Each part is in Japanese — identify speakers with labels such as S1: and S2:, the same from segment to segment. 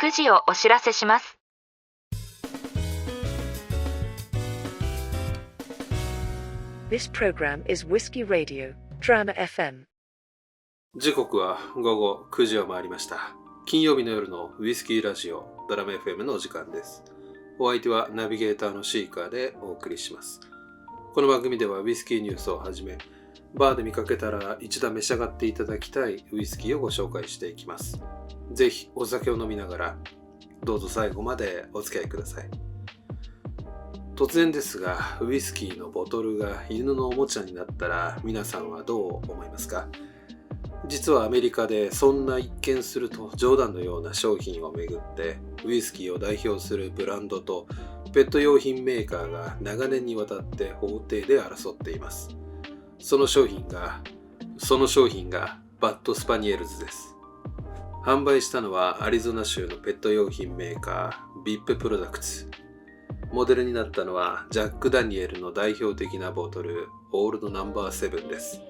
S1: 9時をお知らせします。
S2: This program is Whiskey Radio, Drama FM.
S3: 時刻は午後9時を回りました。金曜日の夜のウイスキーラジオドラマ FM のお時間です。お相手はナビゲーターのシーカーでお送りします。この番組ではウイスキーニュースをはじめ、バーで見かけたら一度召し上がっていただきたいウイスキーをご紹介していきます。ぜひお酒を飲みながらどうぞ最後までお付き合いください。突然ですが、ウイスキーのボトルが犬のおもちゃになったら皆さんはどう思いますか？実はアメリカでそんな一見すると冗談のような商品をめぐってウイスキーを代表するブランドとペット用品メーカーが長年にわたって法廷で争っています。その商品がバッドスパニエルズです。販売したのはアリゾナ州のペット用品メーカービッププロダクツ。モデルになったのはジャック・ダニエルの代表的なボトルオールドナンバー7です。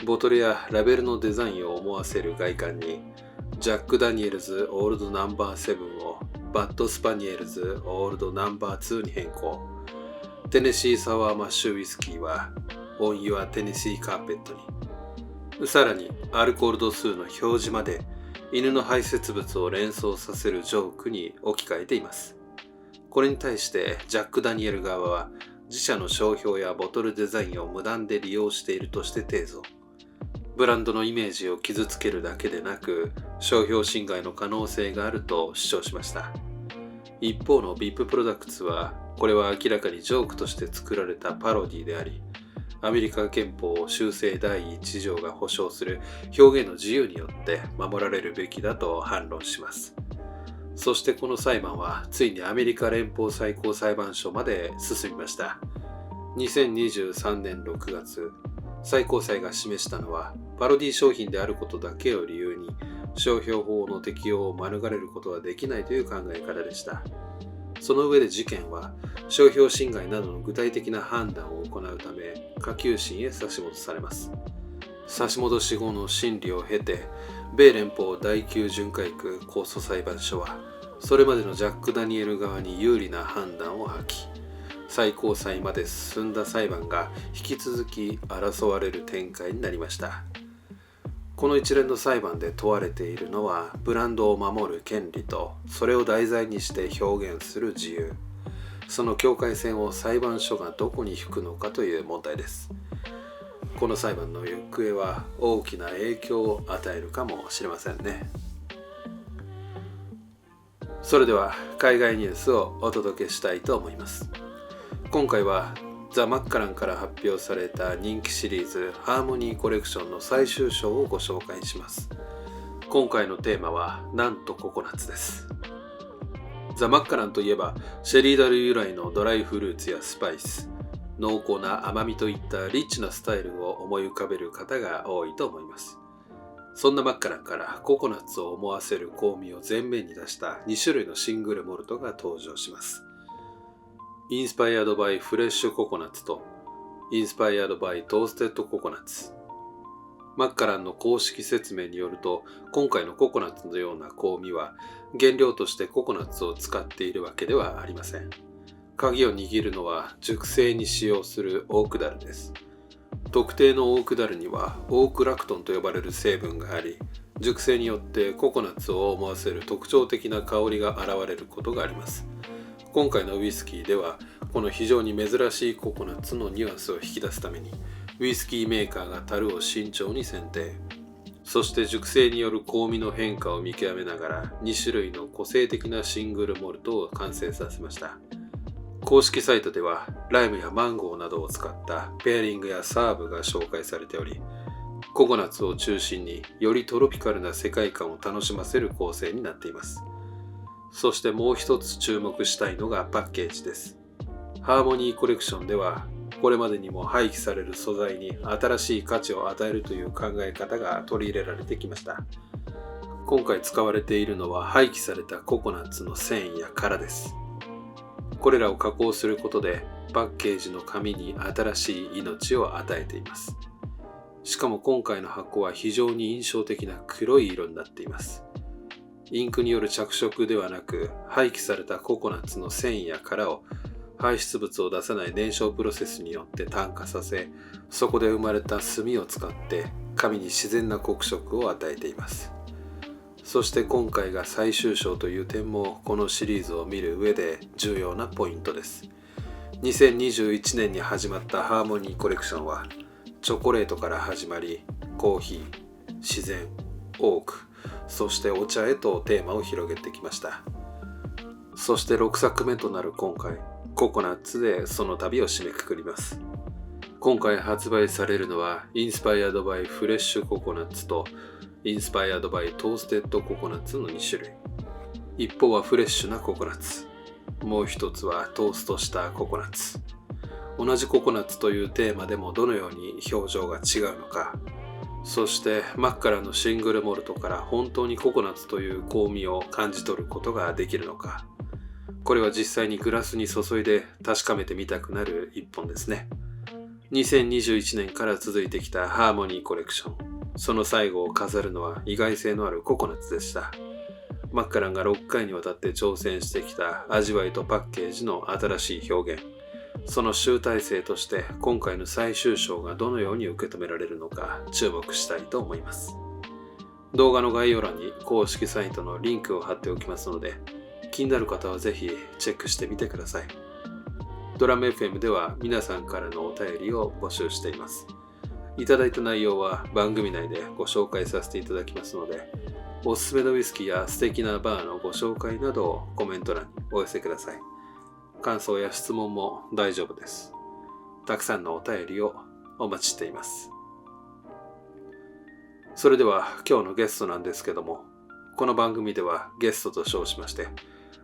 S3: ボトルやラベルのデザインを思わせる外観にジャック・ダニエルズオールドナンバー7をバッドスパニエルズオールドナンバー2に変更。テネシーサワーマッシュウイスキーはオン・ユア・テネシー・カーペットに。さらにアルコール度数の表示まで犬の排泄物を連想させるジョークに置き換えています。これに対してジャック・ダニエル側は自社の商標やボトルデザインを無断で利用しているとして提訴。ブランドのイメージを傷つけるだけでなく商標侵害の可能性があると主張しました。一方のビッププロダクツはこれは明らかにジョークとして作られたパロディであり、アメリカ憲法修正第1条が保障する表現の自由によって守られるべきだと反論します。そしてこの裁判はついにアメリカ連邦最高裁判所まで進みました。2023年6月、最高裁が示したのはパロディ商品であることだけを理由に商標法の適用を免れることはできないという考え方でした。その上で事件は商標侵害などの具体的な判断を行うため下級審へ差し戻されます。差し戻し後の審理を経て米連邦第9巡回区控訴裁判所はそれまでのジャック・ダニエル側に有利な判断を発揮。最高裁まで進んだ裁判が引き続き争われる展開になりました。この一連の裁判で問われているのはブランドを守る権利とそれを題材にして表現する自由。その境界線を裁判所がどこに引くのかという問題です。この裁判の行方は大きな影響を与えるかもしれませんね。それでは海外ニュースをお届けしたいと思います。今回はザ・マッカランから発表された人気シリーズハーモニーコレクションの最終章をご紹介します。今回のテーマはなんとココナッツです。ザ・マッカランといえばシェリーダル由来のドライフルーツやスパイス、濃厚な甘みといったリッチなスタイルを思い浮かべる方が多いと思います。そんなマッカランからココナッツを思わせる香味を前面に出した2種類のシングルモルトが登場します。インスパイアドバイフレッシュココナッツとインスパイアドバイトーステッドココナッツ。マッカランの公式説明によると、今回のココナッツのような香味は原料としてココナッツを使っているわけではありません。鍵を握るのは熟成に使用するオークダルです。特定のオークダルにはオークラクトンと呼ばれる成分があり、熟成によってココナッツを思わせる特徴的な香りが現れることがあります。今回のウイスキーではこの非常に珍しいココナッツのニュアンスを引き出すためにウイスキーメーカーが樽を慎重に選定、そして熟成による香味の変化を見極めながら2種類の個性的なシングルモルトを完成させました。公式サイトではライムやマンゴーなどを使ったペアリングやサーブが紹介されており、ココナッツを中心によりトロピカルな世界観を楽しませる構成になっています。そしてもう一つ注目したいのがパッケージです。ハーモニーコレクションではこれまでにも廃棄される素材に新しい価値を与えるという考え方が取り入れられてきました。今回使われているのは廃棄されたココナッツの繊維や殻です。これらを加工することでパッケージの紙に新しい命を与えています。しかも今回の箱は非常に印象的な黒い色になっています。インクによる着色ではなく、廃棄されたココナッツの繊維や殻を排出物を出さない燃焼プロセスによって炭化させ、そこで生まれた炭を使って紙に自然な黒色を与えています。そして今回が最終章という点もこのシリーズを見る上で重要なポイントです。2021年に始まったハーモニーコレクションはチョコレートから始まり、コーヒー、自然、オーク、そしてお茶へとテーマを広げてきました。そして6作目となる今回、ココナッツでその旅を締めくくります。今回発売されるのはインスパイアドバイフレッシュココナッツとインスパイアドバイトーステッドココナッツの2種類。一方はフレッシュなココナッツ、もう一つはトーストしたココナッツ。同じココナッツというテーマでもどのように表情が違うのか、そしてマッカラのシングルモルトから本当にココナッツという香味を感じ取ることができるのか、これは実際にグラスに注いで確かめてみたくなる一本ですね。2021年から続いてきたハーモニーコレクション、その最後を飾るのは意外性のあるココナッツでした。マッカランが6回にわたって挑戦してきた味わいとパッケージの新しい表現、その集大成として今回の最終章がどのように受け止められるのか注目したいと思います。動画の概要欄に公式サイトのリンクを貼っておきますので、気になる方はぜひチェックしてみてください。ドラム FM では皆さんからのお便りを募集しています。いただいた内容は番組内でご紹介させていただきますので、おすすめのウイスキーや素敵なバーのご紹介などをコメント欄にお寄せください。感想や質問も大丈夫です。たくさんのお便りをお待ちしています。それでは今日のゲストなんですけども、この番組ではゲストと称しまして、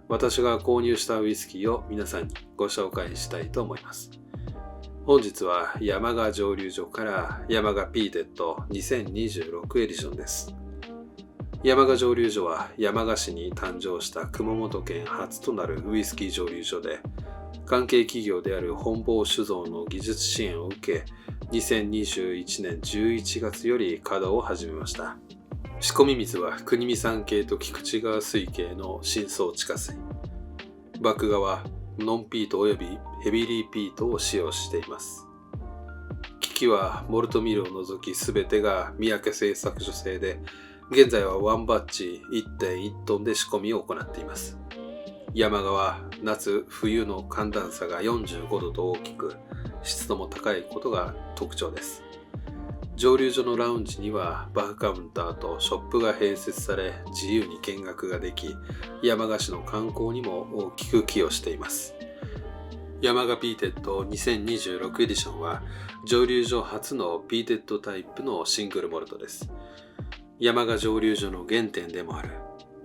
S3: 私が購入したウイスキーを皆さんにご紹介したいと思います。本日は山鹿蒸留所から山鹿ピーテッド2026エディションです。山鹿蒸留所は山鹿市に誕生した熊本県初となるウイスキー蒸留所で、関係企業である本坊酒造の技術支援を受け、2021年11月より稼働を始めました。仕込み水は国見山系と菊池川水系の深層地下水。麦芽はノンピートおよびヘビリーピートを使用しています。機器はモルトミルを除きすべてが三宅製作所製で、現在はワンバッチ 1.1 トンで仕込みを行っています。山鹿は夏冬の寒暖差が45度と大きく、湿度も高いことが特徴です。蒸留所のラウンジにはバーカウンターとショップが併設され、自由に見学ができ、山鹿市の観光にも大きく寄与しています。山鹿ピーテッド2026エディションは蒸留所初のピーテッドタイプのシングルモルトです。山鹿蒸留所の原点でもある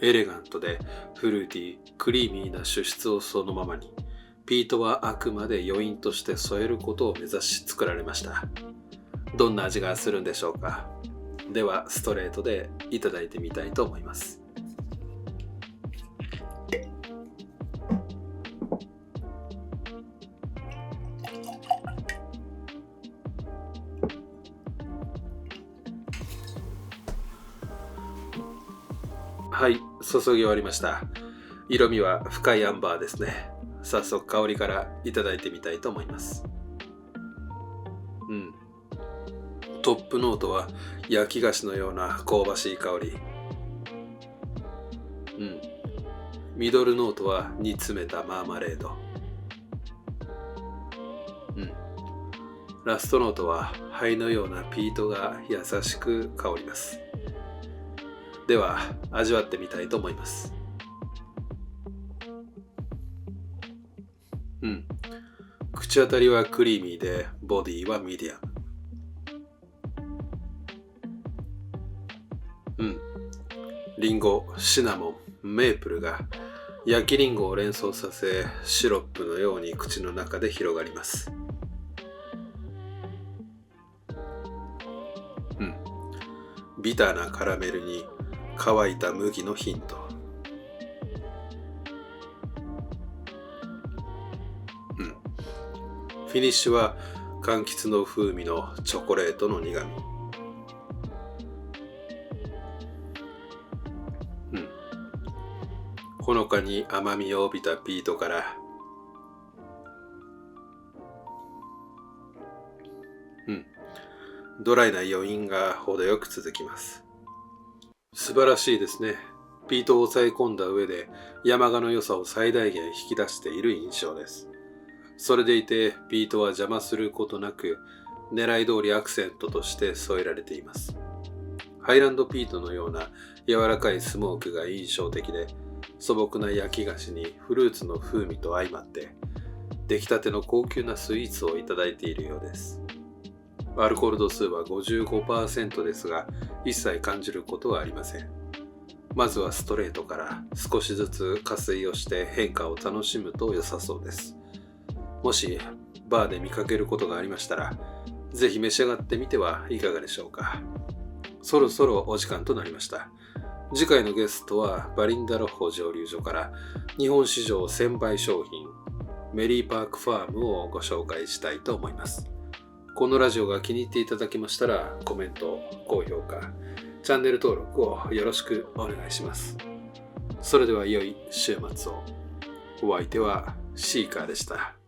S3: エレガントでフルーティー、クリーミーな主質をそのままに、ピートはあくまで余韻として添えることを目指し作られました。どんな味がするんでしょうか。ではストレートでいただいてみたいと思います。はい、注ぎ終わりました。色味は深いアンバーですね。早速香りからいただいてみたいと思います。トップノートは焼き菓子のような香ばしい香り。ミドルノートは煮詰めたマーマレード。ラストノートは灰のようなピートが優しく香ります。では味わってみたいと思います。口当たりはクリーミーで、ボディはミディアム。リンゴ、シナモン、メープルが焼きリンゴを連想させ、シロップのように口の中で広がります。ビターなカラメルに乾いた麦のヒント。フィニッシュは柑橘の風味のチョコレートの苦味。ほのかに甘みを帯びたピートからドライな余韻が程よく続きます。素晴らしいですね。ピートを抑え込んだ上で山鹿の良さを最大限引き出している印象です。それでいてピートは邪魔することなく狙い通りアクセントとして添えられています。ハイランドピートのような柔らかいスモークが印象的で、素朴な焼き菓子にフルーツの風味と相まって出来たての高級なスイーツをいただいているようです。アルコール度数は 55% ですが、一切感じることはありません。まずはストレートから少しずつ加水をして変化を楽しむと良さそうです。もしバーで見かけることがありましたら、ぜひ召し上がってみてはいかがでしょうか。そろそろお時間となりました。次回のゲストはバリンダロッホ蒸留所から日本史上1000倍商品メリーパークファームをご紹介したいと思います。このラジオが気に入っていただけましたら、コメント、高評価、チャンネル登録をよろしくお願いします。それでは良い週末を。お相手はシーカーでした。